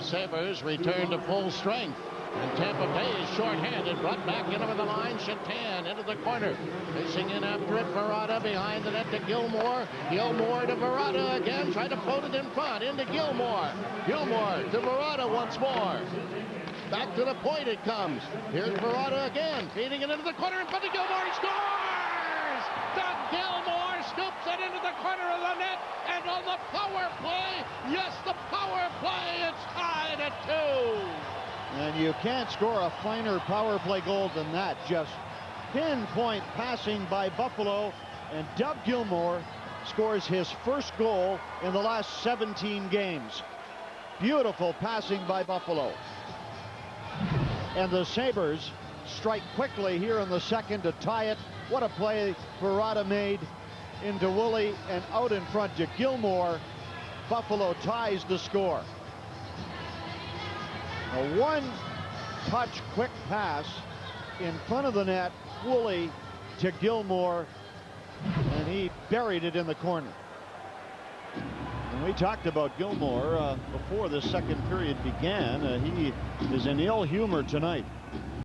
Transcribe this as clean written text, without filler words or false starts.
Sabres return to full strength. And Tampa Bay is shorthanded, brought back in over the line. Shatan into the corner. Racing in after it. Verada behind the net to Gilmour. Gilmour to Verada again. Tried to float it in front. Into Gilmour. Gilmour to Verada once more. Back to the point it comes. Here's Verada again. Feeding it into the corner in front of Gilmour. He scores! Doug Gilmour scoops it into the corner of the net. And on the power play, yes, the power play, it's tied at 2. And you can't score a finer power play goal than that. Just pinpoint passing by Buffalo, and Doug Gilmour scores his first goal in the last 17 games. Beautiful passing by Buffalo. And the Sabres strike quickly here in the second to tie it. What a play Verada made into Woolley and out in front to Gilmour. Buffalo ties the score. A one-touch quick pass in front of the net, Woolley to Gilmour, and he buried it in the corner. And we talked about Gilmour before the second period began. He is in ill humor tonight.